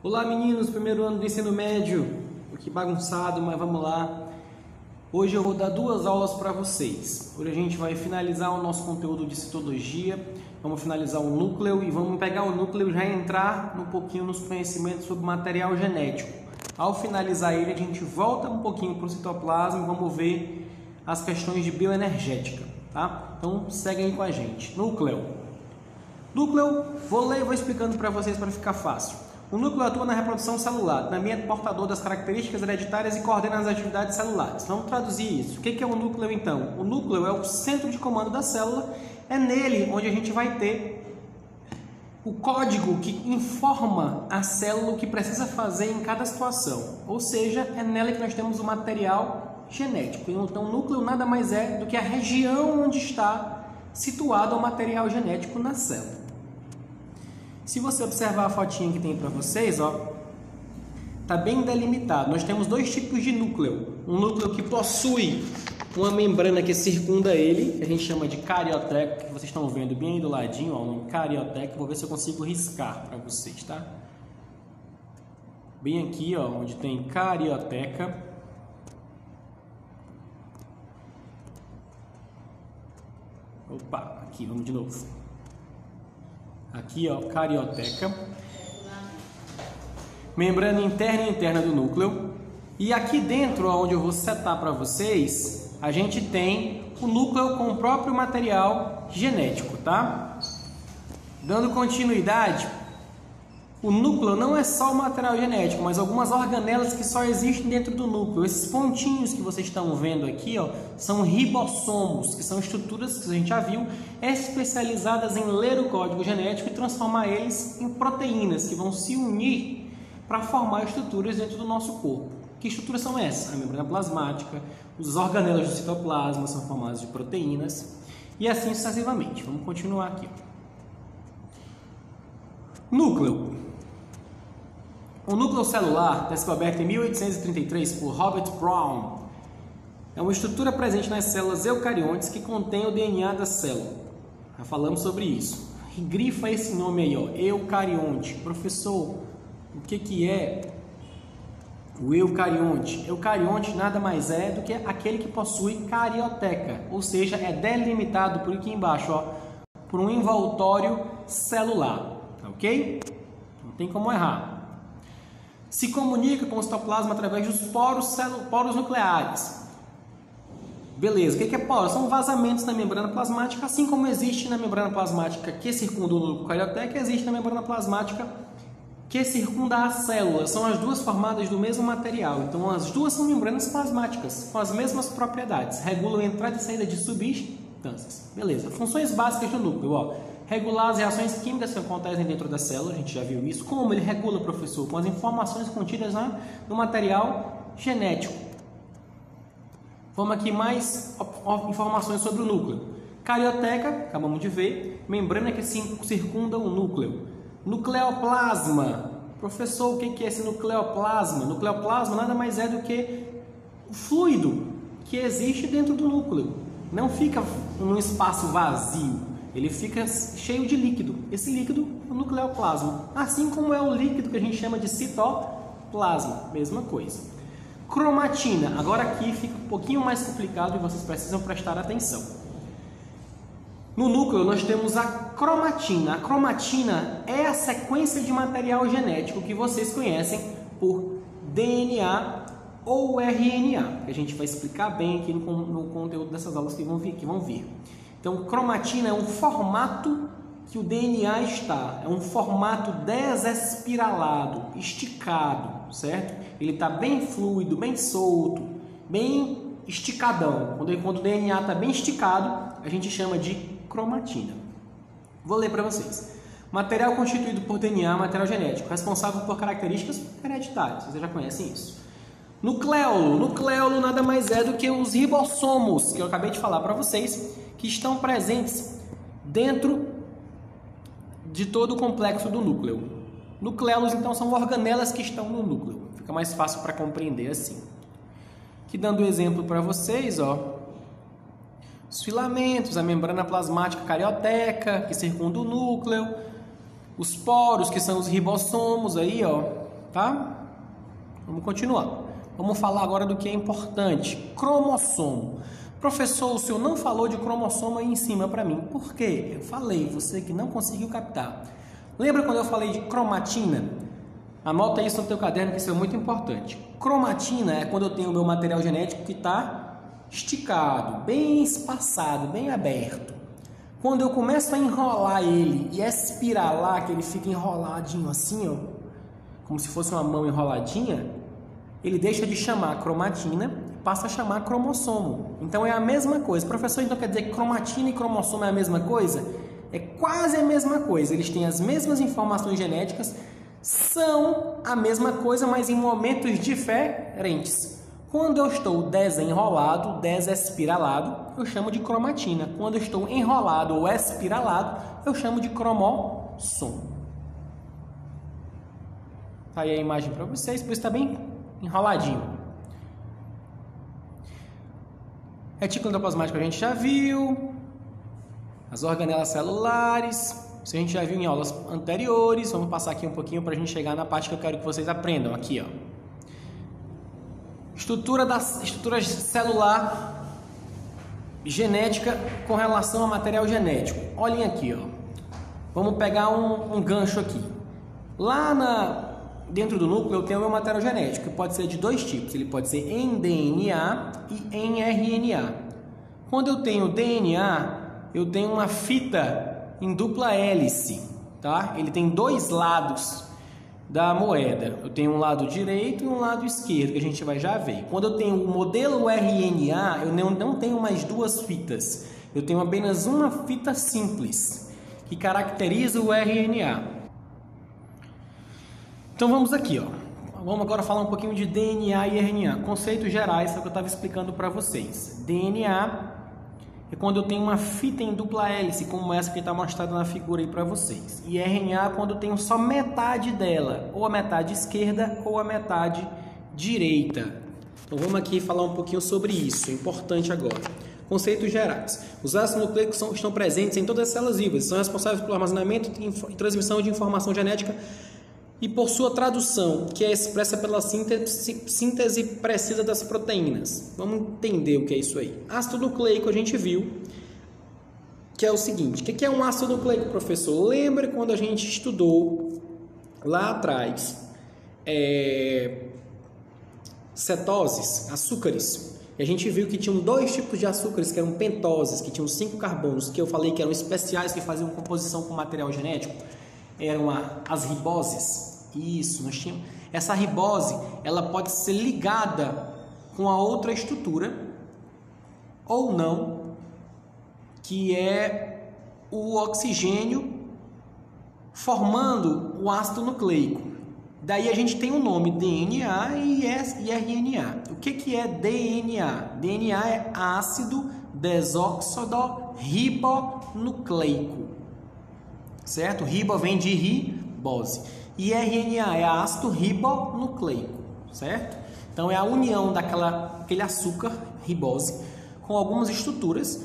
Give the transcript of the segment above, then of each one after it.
Olá meninos, primeiro ano do ensino médio, aqui bagunçado, mas vamos lá. Hoje eu vou dar duas aulas para vocês. Hoje a gente vai finalizar o nosso conteúdo de citologia, vamos finalizar o núcleo e vamos pegar o núcleo e já entrar um pouquinho nos conhecimentos sobre material genético. Ao finalizar ele, a gente volta um pouquinho para o citoplasma e vamos ver as questões de bioenergética, tá? Então segue aí com a gente. Núcleo, vou ler e vou explicando para vocês para ficar fácil. O núcleo atua na reprodução celular, também é portador das características hereditárias e coordena as atividades celulares. Vamos traduzir isso. O que é o núcleo então? O núcleo é o centro de comando da célula, é nele onde a gente vai ter o código que informa a célula o que precisa fazer em cada situação. Ou seja, é nela que nós temos o material genético. Então o núcleo nada mais é do que a região onde está situado o material genético na célula. Se você observar a fotinha que tem para vocês, ó, tá bem delimitado. Nós temos dois tipos de núcleo. Um núcleo que possui uma membrana que circunda ele, que a gente chama de carioteca, que vocês estão vendo bem aí do ladinho, ó, um carioteca. Vou ver se eu consigo riscar para vocês, tá? Bem aqui, ó, onde tem carioteca. Opa, aqui, vamos de novo. Aqui, ó, carioteca, membrana interna e interna do núcleo. E aqui dentro, onde eu vou setar para vocês, a gente tem o núcleo com o próprio material genético, tá? Dando continuidade, o núcleo não é só o material genético, mas algumas organelas que só existem dentro do núcleo. Esses pontinhos que vocês estão vendo aqui, ó, são ribossomos, que são estruturas que a gente já viu, especializadas em ler o código genético e transformar eles em proteínas, que vão se unir para formar estruturas dentro do nosso corpo. Que estruturas são essas? A membrana plasmática, os organelas do citoplasma são formados de proteínas, e assim sucessivamente. Vamos continuar aqui. Núcleo. O núcleo celular, descoberto em 1833 por Robert Brown, é uma estrutura presente nas células eucariontes que contém o DNA da célula. Já falamos sobre isso. E grifa esse nome aí, ó, eucarionte. Professor, o que é o eucarionte? Eucarionte nada mais é do que aquele que possui carioteca, ou seja, é delimitado por aqui embaixo, ó, por um envoltório celular, ok? Não tem como errar. Se comunica com o citoplasma através dos poros nucleares. Beleza, o que é poro? São vazamentos na membrana plasmática, assim como existe na membrana plasmática que circunda o núcleo carioteca, existe na membrana plasmática que circunda a célula. São as duas formadas do mesmo material. Então, as duas são membranas plasmáticas, com as mesmas propriedades. Regulam a entrada e saída de substâncias. Beleza, funções básicas do núcleo, ó. Regular as reações químicas que acontecem dentro da célula, a gente já viu isso. Como ele regula, professor? Com as informações contidas no material genético. Vamos aqui mais informações sobre o núcleo. Carioteca, acabamos de ver, membrana que circunda o núcleo. Nucleoplasma. Professor, o que é esse nucleoplasma? Nucleoplasma nada mais é do que o fluido que existe dentro do núcleo. Não fica num espaço vazio. Ele fica cheio de líquido. Esse líquido é o nucleoplasma. Assim como é o líquido que a gente chama de citoplasma. Mesma coisa. Cromatina. Agora aqui fica um pouquinho mais complicado e vocês precisam prestar atenção. No núcleo nós temos a cromatina. A cromatina é a sequência de material genético que vocês conhecem por DNA ou RNA. Que a gente vai explicar bem aqui no conteúdo dessas aulas que vão vir. Então, cromatina é um formato que o DNA está. É um formato desespiralado, esticado, certo? Ele está bem fluido, bem solto, bem esticadão. Quando o DNA está bem esticado, a gente chama de cromatina. Vou ler para vocês. Material constituído por DNA, material genético, responsável por características hereditárias. Vocês já conhecem isso. Nucleolo. Nucleolo nada mais é do que os ribossomos, que eu acabei de falar para vocês, que estão presentes dentro de todo o complexo do núcleo. Nucleolos, então, são organelas que estão no núcleo. Fica mais fácil para compreender assim. Aqui dando um exemplo para vocês, ó. Os filamentos, a membrana plasmática carioteca, que circunda o núcleo. Os poros, que são os ribossomos aí, ó. tá? Vamos continuar. Vamos falar agora do que é importante. Cromossomo. Professor, o senhor não falou de cromossomo aí em cima para mim. Por quê? Eu falei, você que não conseguiu captar. Lembra quando eu falei de cromatina? Anota isso no teu caderno, que isso é muito importante. Cromatina é quando eu tenho o meu material genético que está esticado, bem espaçado, bem aberto. Quando eu começo a enrolar ele e espiralar, que ele fica enroladinho assim, ó, como se fosse uma mão enroladinha, ele deixa de chamar cromatina, passa a chamar cromossomo. Então é a mesma coisa. Professor, então quer dizer que cromatina e cromossomo é a mesma coisa? É quase a mesma coisa. Eles têm as mesmas informações genéticas, são a mesma coisa, mas em momentos diferentes. Quando eu estou desenrolado, desespiralado, eu chamo de cromatina. Quando eu estou enrolado ou espiralado, eu chamo de cromossomo. Tá aí a imagem para vocês, por isso está bem enroladinho. Retículo endoplasmático a gente já viu. As organelas celulares, isso a gente já viu em aulas anteriores. Vamos passar aqui um pouquinho para a gente chegar na parte que eu quero que vocês aprendam. Aqui, ó. Estrutura celular genética com relação a material genético. Olhem aqui, ó. Vamos pegar um gancho aqui. Dentro do núcleo eu tenho o meu material genético, que pode ser de dois tipos. Ele pode ser em DNA e em RNA. Quando eu tenho DNA, eu tenho uma fita em dupla hélice, tá? Ele tem dois lados da moeda. Eu tenho um lado direito e um lado esquerdo, que a gente vai já ver. Quando eu tenho o modelo RNA, eu não tenho mais duas fitas. Eu tenho apenas uma fita simples, que caracteriza o RNA. Então vamos aqui, ó. Vamos agora falar um pouquinho de DNA e RNA. Conceitos gerais, é o que eu estava explicando para vocês. DNA é quando eu tenho uma fita em dupla hélice, como essa que está mostrada na figura aí para vocês. E RNA é quando eu tenho só metade dela, ou a metade esquerda ou a metade direita. Então vamos aqui falar um pouquinho sobre isso, é importante agora. Conceitos gerais. Os ácidos nucleicos estão presentes em todas as células vivas, são responsáveis pelo armazenamento e transmissão de informação genética e por sua tradução, que é expressa pela síntese precisa das proteínas. Vamos entender o que é isso aí. Ácido nucleico a gente viu que é o seguinte. O que é um ácido nucleico, professor? Lembra quando a gente estudou lá atrás cetoses, açúcares? E a gente viu que tinham dois tipos de açúcares, que eram pentoses, que tinham 5 carbonos, que eu falei que eram especiais, que faziam composição com material genético. Eram as riboses. Isso, nós tínhamos. Essa ribose, ela pode ser ligada com a outra estrutura ou não, que é o oxigênio formando o ácido nucleico. Daí a gente tem o nome DNA e RNA. O que é DNA? DNA é ácido desoxirribonucleico. Certo? Ribo vem de ribose. E RNA é ácido ribonucleico, certo? Então é a união daquele açúcar, ribose, com algumas estruturas,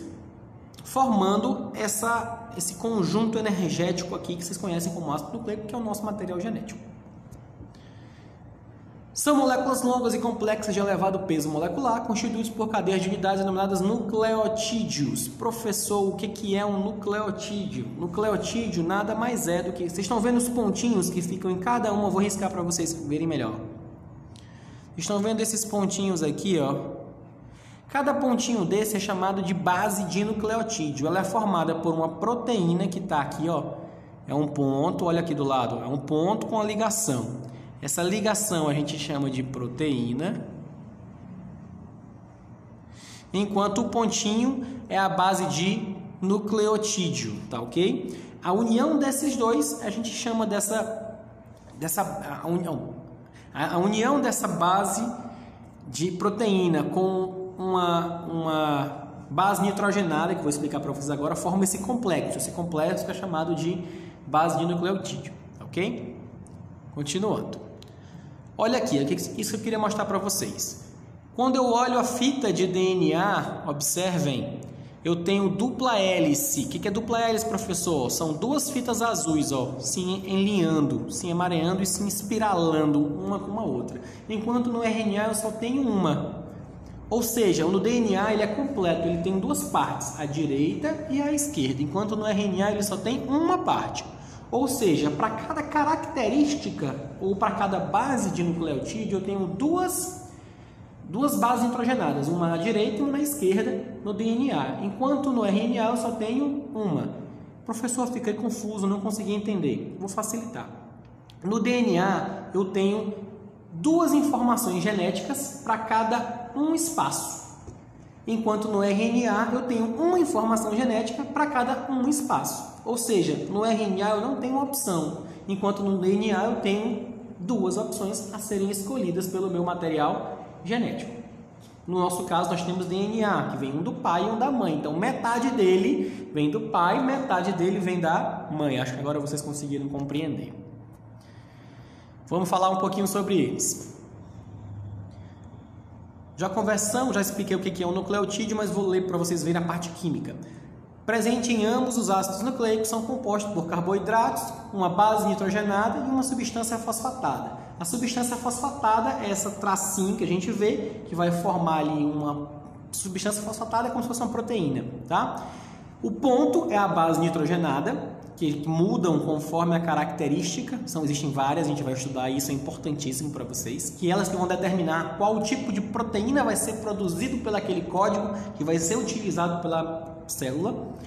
formando esse conjunto energético aqui que vocês conhecem como ácido nucleico, que é o nosso material genético. São moléculas longas e complexas de elevado peso molecular, constituídas por cadeias de unidades denominadas nucleotídeos. Professor, o que é um nucleotídeo? Nucleotídeo nada mais é do que... Vocês estão vendo os pontinhos que ficam em cada uma? Eu vou riscar para vocês verem melhor. Vocês estão vendo esses pontinhos aqui, ó? Cada pontinho desse é chamado de base de nucleotídeo. Ela é formada por uma proteína que está aqui, ó. É um ponto, olha aqui do lado, é um ponto com a ligação. Essa ligação a gente chama de proteína, enquanto o pontinho é a base de nucleotídeo, tá ok? A união desses dois a gente chama a união dessa base de proteína com uma base nitrogenada, que eu vou explicar para vocês agora, forma esse complexo. Esse complexo é chamado de base de nucleotídeo, ok? Continuando. Olha aqui, isso que eu queria mostrar para vocês. Quando eu olho a fita de DNA, observem, eu tenho dupla hélice. O que é dupla hélice, professor? São duas fitas azuis, ó, se enlinhando, se emaranhando e se espiralando uma com a outra. Enquanto no RNA eu só tenho uma. Ou seja, no DNA ele é completo, ele tem duas partes, a direita e a esquerda, enquanto no RNA ele só tem uma parte. Ou seja, para cada característica ou para cada base de nucleotídeo eu tenho duas bases nitrogenadas, uma na direita e uma na esquerda no DNA, enquanto no RNA eu só tenho uma. Professor, fiquei confuso, não consegui entender. Vou facilitar. No DNA eu tenho duas informações genéticas para cada um espaço, enquanto no RNA eu tenho uma informação genética para cada um espaço. Ou seja, no RNA eu não tenho uma opção, enquanto no DNA eu tenho duas opções a serem escolhidas pelo meu material genético. No nosso caso, nós temos DNA, que vem um do pai e um da mãe. Então, metade dele vem do pai, metade dele vem da mãe. Acho que agora vocês conseguiram compreender. Vamos falar um pouquinho sobre eles. Já conversamos, já expliquei o que é um nucleotídeo, mas vou ler para vocês verem a parte química. Presente em ambos os ácidos nucleicos são compostos por carboidratos, uma base nitrogenada e uma substância fosfatada. A substância fosfatada é essa tracinho que a gente vê, que vai formar ali uma substância fosfatada, como se fosse uma proteína, tá? O ponto é a base nitrogenada, que mudam conforme a característica, existem várias, a gente vai estudar isso, é importantíssimo para vocês, que elas que vão determinar qual tipo de proteína vai ser produzido pelo aquele código que vai ser utilizado pela célula.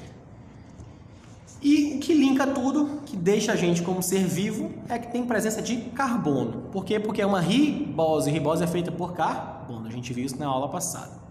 E o que linka tudo, que deixa a gente como ser vivo, é que tem presença de carbono. Por quê? Porque é uma ribose. Ribose é feita por carbono. A gente viu isso na aula passada.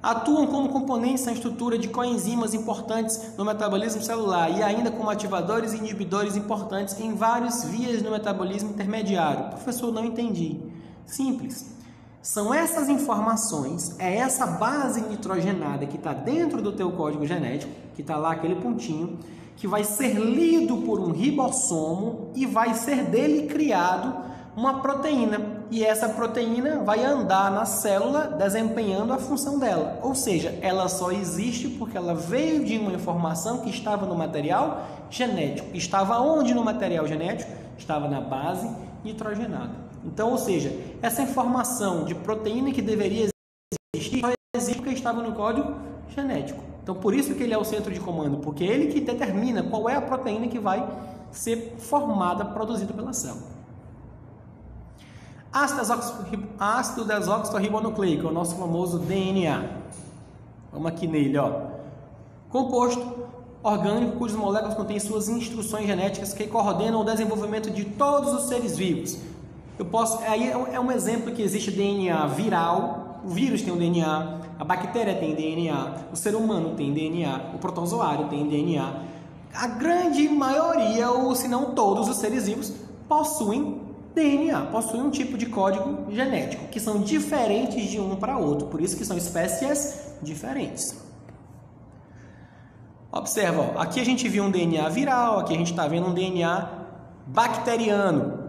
Atuam como componentes na estrutura de coenzimas importantes no metabolismo celular e ainda como ativadores e inibidores importantes em várias vias no metabolismo intermediário. Professor, não entendi. Simples. São essas informações, é essa base nitrogenada que está dentro do teu código genético, que está lá aquele pontinho, que vai ser lido por um ribossomo e vai ser dele criado uma proteína. E essa proteína vai andar na célula desempenhando a função dela. Ou seja, ela só existe porque ela veio de uma informação que estava no material genético. Estava onde no material genético? Estava na base nitrogenada. Então, ou seja, essa informação de proteína que deveria existir só existe porque estava no código genético. Então, por isso que ele é o centro de comando, porque é ele que determina qual é a proteína que ser formada, produzida pela célula. Ácido desoxirribonucleico, é o nosso famoso DNA. Vamos aqui nele, ó. Composto orgânico cujas moléculas contêm suas instruções genéticas que coordenam o desenvolvimento de todos os seres vivos. Aí é um exemplo que existe DNA viral, o vírus tem um DNA, a bactéria tem DNA, o ser humano tem DNA, o protozoário tem DNA. A grande maioria, ou se não todos os seres vivos, possuem DNA, possuem um tipo de código genético, que são diferentes de um para outro, por isso que são espécies diferentes. Observa, ó, aqui a gente viu um DNA viral, aqui a gente está vendo um DNA bacteriano.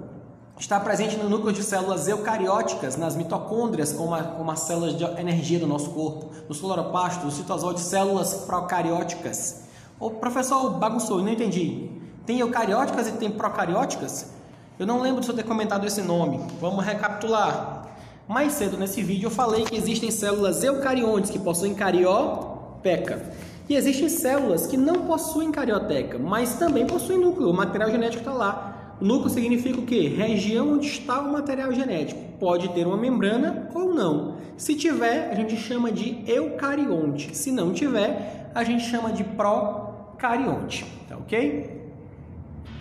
Está presente no núcleo de células eucarióticas, nas mitocôndrias, como as células de energia do nosso corpo, nos cloroplastos, no citosol de células procarióticas. O professor bagunçou, eu não entendi. Tem eucarióticas e tem procarióticas? Eu não lembro de eu ter comentado esse nome. Vamos recapitular. Mais cedo nesse vídeo eu falei que existem células eucariontes que possuem carioteca. E existem células que não possuem carioteca, mas também possuem núcleo. O material genético está lá. O núcleo significa o quê? Região onde está o material genético. Pode ter uma membrana ou não. Se tiver, a gente chama de eucarionte. Se não tiver, a gente chama de procarionte. Tá ok?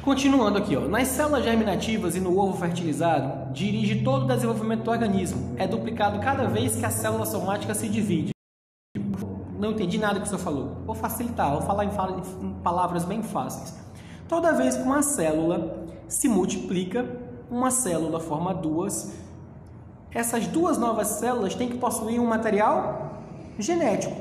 Continuando aqui, ó. Nas células germinativas e no ovo fertilizado, dirige todo o desenvolvimento do organismo. É duplicado cada vez que a célula somática se divide. Não entendi nada que o senhor falou. Vou facilitar, vou falar em palavras bem fáceis. Toda vez que uma célula se multiplica, uma célula forma duas. Essas duas novas células têm que possuir um material genético,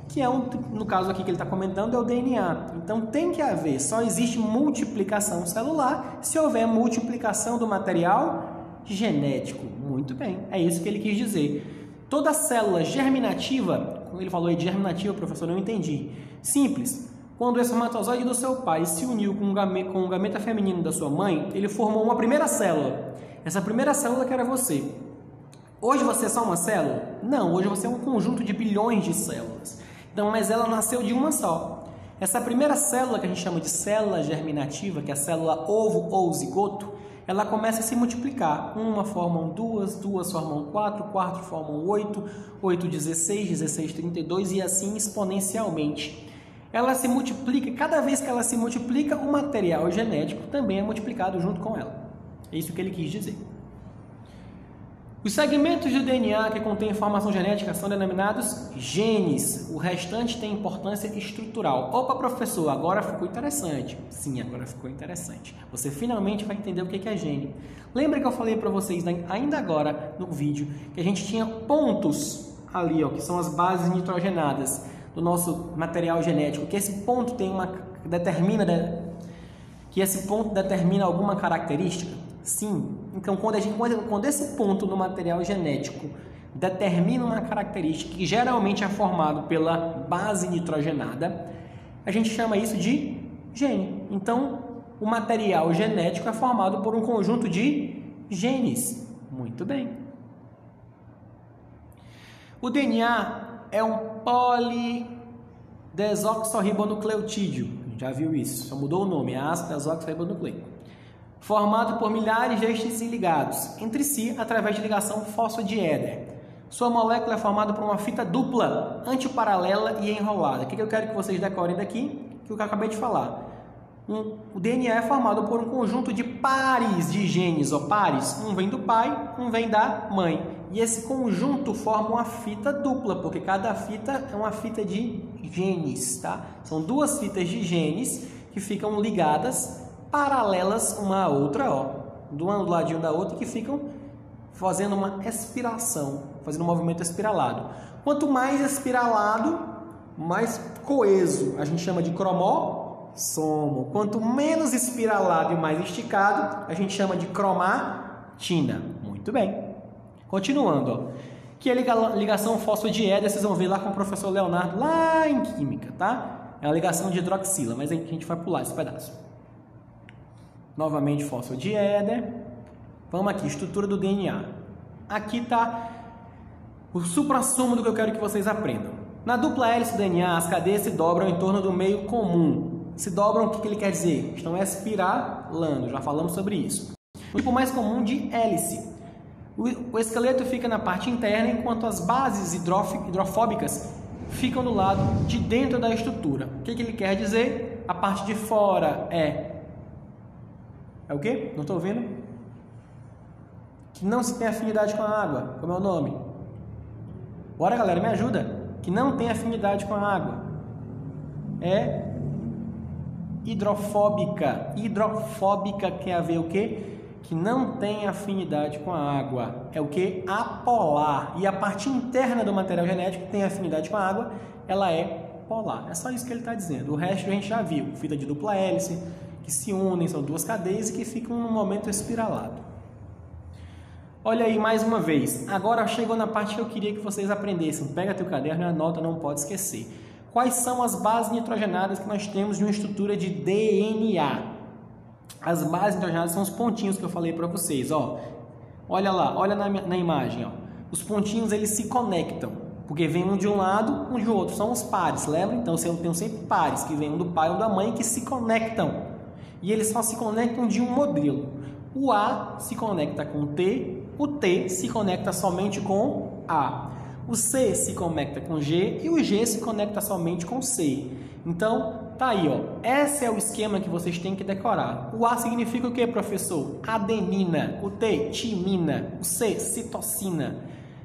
que é no caso aqui que ele está comentando, é o DNA. Então tem que haver, só existe multiplicação celular se houver multiplicação do material genético. Muito bem, é isso que ele quis dizer. Toda célula germinativa Ele falou aí de germinativa, professor, não entendi. Simples. Quando o espermatozoide do seu pai se uniu com o gameta feminino da sua mãe, ele formou uma primeira célula. Essa primeira célula que era você. Hoje você é só uma célula? Não, hoje você é um conjunto de bilhões de células. Então, mas ela nasceu de uma só. Essa primeira célula, que a gente chama de célula germinativa, que é a célula ovo ou zigoto, ela começa a se multiplicar. Uma formam duas, duas formam quatro, quatro formam 8, 8, 16, 16, 32 e assim exponencialmente. Ela se multiplica, cada vez que ela se multiplica, o material genético também é multiplicado junto com ela. É isso que ele quis dizer. Os segmentos do DNA que contêm informação genética são denominados genes. O restante tem importância estrutural. Opa, professor, agora ficou interessante. Sim, agora ficou interessante. Você finalmente vai entender o que é gene. Lembra que eu falei para vocês ainda agora no vídeo que a gente tinha pontos ali, ó, que são as bases nitrogenadas do nosso material genético, que esse ponto tem que esse ponto determina alguma característica? Sim. Então, quando esse ponto no material genético determina uma característica que geralmente é formado pela base nitrogenada, a gente chama isso de gene. Então, o material genético é formado por um conjunto de genes. Muito bem. O DNA é um polidesoxirribonucleotídeo. Já viu isso? Só mudou o nome, é ácido desoxirribonucleico. Formado por milhares destes ligados entre si através de ligação fosfodieter. Sua molécula é formada por uma fita dupla, antiparalela e enrolada. O que eu quero que vocês decorem daqui? Que eu acabei de falar. O DNA é formado por um conjunto de pares de genes, ou pares. Um vem do pai, um vem da mãe. E esse conjunto forma uma fita dupla, porque cada fita é uma fita de genes, tá? São duas fitas de genes que ficam ligadas, paralelas uma à outra, ó, do ladinho da outra, que ficam fazendo uma espiração, fazendo um movimento espiralado. Quanto mais espiralado, mais coeso, a gente chama de cromossomo. Quanto menos espiralado e mais esticado, a gente chama de cromatina. Muito bem. Continuando, ó. Que é a ligação fosfodieter, vocês vão ver lá com o professor Leonardo, lá em Química, tá? É a ligação de hidroxila, mas a gente vai pular esse pedaço. Novamente fosfodieter. Vamos aqui, estrutura do DNA. Aqui está o suprassumo do que eu quero que vocês aprendam. Na dupla hélice do DNA, as cadeias se dobram em torno do meio comum. Se dobram, o que ele quer dizer? Estão espiralando, já falamos sobre isso. O tipo mais comum de hélice. O esqueleto fica na parte interna, enquanto as bases hidrofóbicas ficam do lado de dentro da estrutura. O que ele quer dizer? A parte de fora é o quê? Não estou ouvindo? Que não se tem afinidade com a água. Como é o nome? Bora, galera, me ajuda. Que não tem afinidade com a água. É hidrofóbica. Hidrofóbica quer a ver o quê? Que não tem afinidade com a água. É o quê? Apolar. E a parte interna do material genético que tem afinidade com a água, ela é polar. É só isso que ele está dizendo. O resto a gente já viu. Fita de dupla hélice, que se unem, são duas cadeias e que ficam num momento espiralado. Olha aí mais uma vez. Agora chegou na parte que eu queria que vocês aprendessem. Pega teu caderno e anota, não pode esquecer. Quais são as bases nitrogenadas que nós temos de uma estrutura de DNA? As bases nitrogenadas são os pontinhos que eu falei para vocês. Ó. Olha lá, olha na imagem. Ó. Os pontinhos eles se conectam, porque vem um de um lado, um de outro. São os pares, lembra? Então eu tenho sempre pares, que vêm um do pai e um da mãe, que se conectam. E eles só se conectam de um modelo. O A se conecta com o T, o T se conecta somente com A. O C se conecta com G e o G se conecta somente com C. Então, tá aí, ó. Esse é o esquema que vocês têm que decorar. O A significa o que, professor? Adenina. O T, timina. O C, citocina.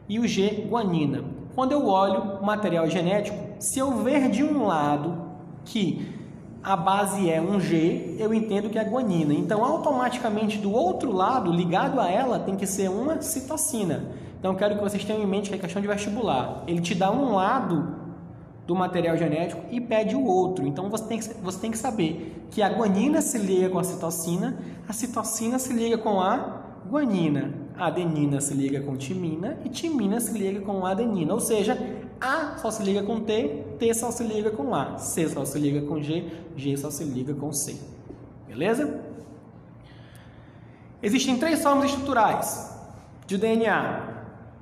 E o G, guanina. Quando eu olho o material genético, se eu ver de um lado que a base é um G, eu entendo que é guanina. Então, automaticamente, do outro lado, ligado a ela, tem que ser uma citocina. Então, eu quero que vocês tenham em mente que é questão de vestibular. Ele te dá um lado do material genético e pede o outro. Então, você tem que saber que a guanina se liga com a citocina se liga com a guanina. Adenina se liga com timina e timina se liga com adenina. Ou seja, A só se liga com T, T só se liga com A, C só se liga com G, G só se liga com C. Beleza? Existem 3 formas estruturais de DNA.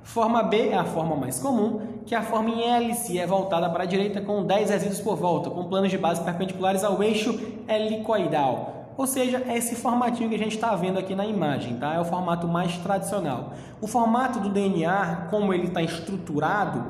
Forma B é a forma mais comum, que é a forma em hélice, é voltada para a direita com 10 resíduos por volta, com planos de base perpendiculares ao eixo helicoidal. Ou seja, é esse formatinho que a gente está vendo aqui na imagem, tá? É o formato mais tradicional. O formato do DNA, como ele está estruturado,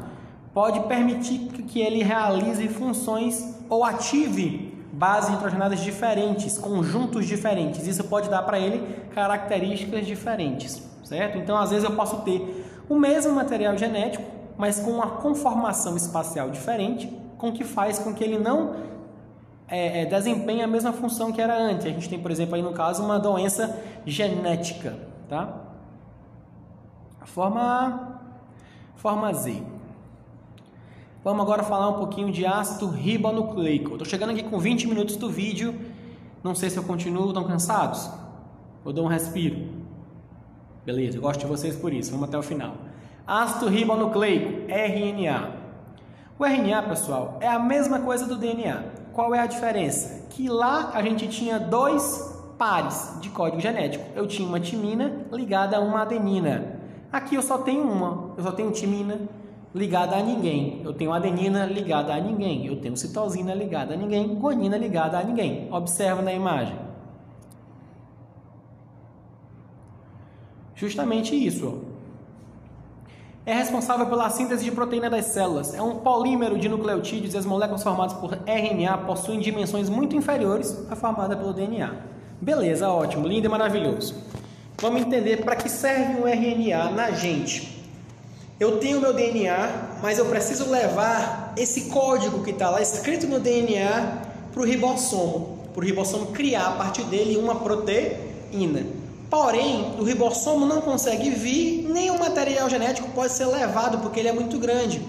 pode permitir que ele realize funções ou ative bases nitrogenadas diferentes, conjuntos diferentes. Isso pode dar para ele características diferentes, certo? Então, às vezes eu posso ter o mesmo material genético, mas com uma conformação espacial diferente, com que faz com que ele não desempenhe a mesma função que era antes. A gente tem, por exemplo, aí no caso, uma doença genética, tá? A forma Z. Vamos agora falar um pouquinho de ácido ribonucleico. Estou chegando aqui com 20 minutos do vídeo. Não sei se eu continuo, estão cansados? Eu dou um respiro. Beleza, eu gosto de vocês por isso. Vamos até o final. Ácido ribonucleico, RNA. O RNA, pessoal, é a mesma coisa do DNA. Qual é a diferença? Que lá a gente tinha 2 pares de código genético. Eu tinha uma timina ligada a uma adenina. Aqui eu só tenho uma. Eu só tenho timina ligada a ninguém. Eu tenho adenina ligada a ninguém. Eu tenho citosina ligada a ninguém. Guanina ligada a ninguém. Observa na imagem. Justamente isso, ó. É responsável pela síntese de proteína das células. É um polímero de nucleotídeos e as moléculas formadas por RNA possuem dimensões muito inferiores à formada pelo DNA. Beleza, ótimo, lindo e maravilhoso. Vamos entender para que serve um RNA na gente. Eu tenho meu DNA, mas eu preciso levar esse código que está lá escrito no DNA para o ribossomo criar a partir dele uma proteína. Porém, o ribossomo não consegue vir, nem o material genético pode ser levado, porque ele é muito grande.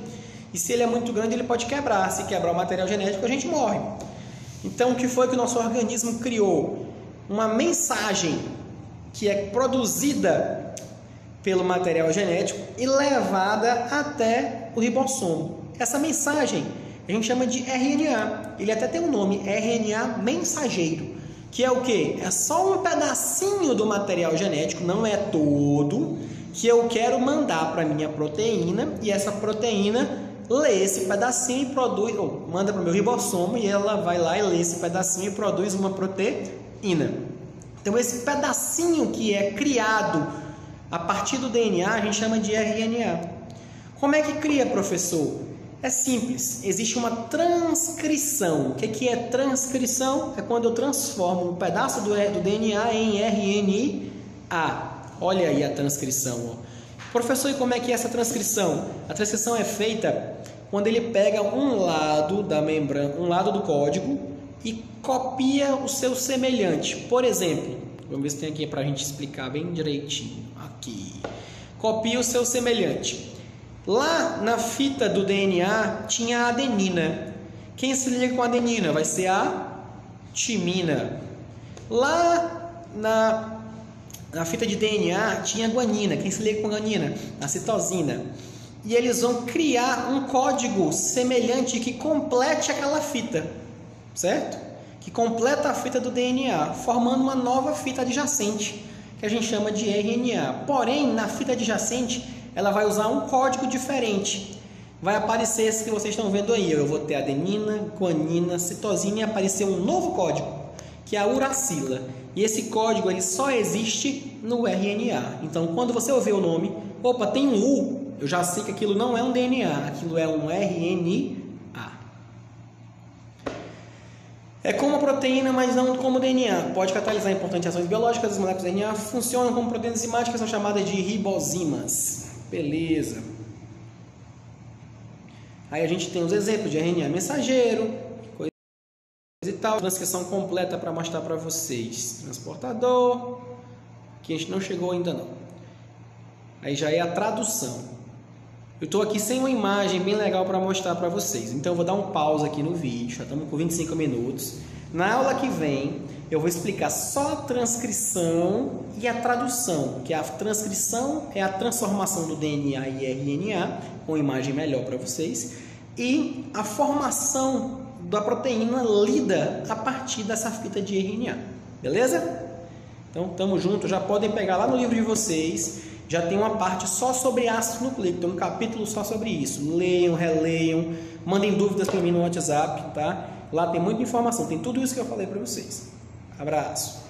E se ele é muito grande, ele pode quebrar. Se quebrar o material genético, a gente morre. Então, o que foi que o nosso organismo criou? Uma mensagem que é produzida pelo material genético e levada até o ribossomo. Essa mensagem a gente chama de RNA. Ele até tem um nome, RNA mensageiro. Que é o que? É só um pedacinho do material genético, não é todo, que eu quero mandar para a minha proteína, e essa proteína lê esse pedacinho e produz, ou manda para o meu ribossomo, e ela vai lá e lê esse pedacinho e produz uma proteína. Então, esse pedacinho que é criado a partir do DNA, a gente chama de RNA. Como é que cria, professor? É simples, existe uma transcrição. O que é transcrição? É quando eu transformo um pedaço do DNA em RNA. Olha aí a transcrição. Ó. Professor, e como é que é essa transcrição? A transcrição é feita quando ele pega um lado da membrana, um lado do código e copia o seu semelhante. Por exemplo, vamos ver se tem aqui para a gente explicar bem direitinho. Aqui. Copia o seu semelhante. Lá na fita do DNA tinha a adenina. Quem se liga com a adenina? Vai ser a timina. Lá na fita de DNA tinha a guanina. Quem se liga com a guanina? A citosina. E eles vão criar um código semelhante que complete aquela fita, certo? Que completa a fita do DNA, formando uma nova fita adjacente, que a gente chama de RNA. Porém, na fita adjacente, ela vai usar um código diferente. Vai aparecer esse que vocês estão vendo aí. Eu vou ter adenina, guanina, citosina e aparecer um novo código, que é a uracila. E esse código ele só existe no RNA. Então, quando você ouvir o nome, opa, tem um U, eu já sei que aquilo não é um DNA, aquilo é um RNA. É como a proteína, mas não como o DNA. Pode catalisar importantes ações biológicas. As moléculas do DNA funcionam como proteínas enzimáticas, são chamadas de ribozimas. Beleza. Aí a gente tem os exemplos de RNA mensageiro, coisa e tal. Transcrição completa para mostrar para vocês. Transportador, que a gente não chegou ainda não. Aí já é a tradução. Eu estou aqui sem uma imagem bem legal para mostrar para vocês. Então eu vou dar um pause aqui no vídeo. Já estamos com 25 minutos. Na aula que vem, eu vou explicar só a transcrição e a tradução, que a transcrição é a transformação do DNA em RNA, com imagem melhor para vocês, e a formação da proteína lida a partir dessa fita de RNA, beleza? Então, tamo junto, já podem pegar lá no livro de vocês, já tem uma parte só sobre ácido nucleico, tem um capítulo só sobre isso. Leiam, releiam, mandem dúvidas para mim no WhatsApp, tá? Lá tem muita informação, tem tudo isso que eu falei para vocês. Abraço!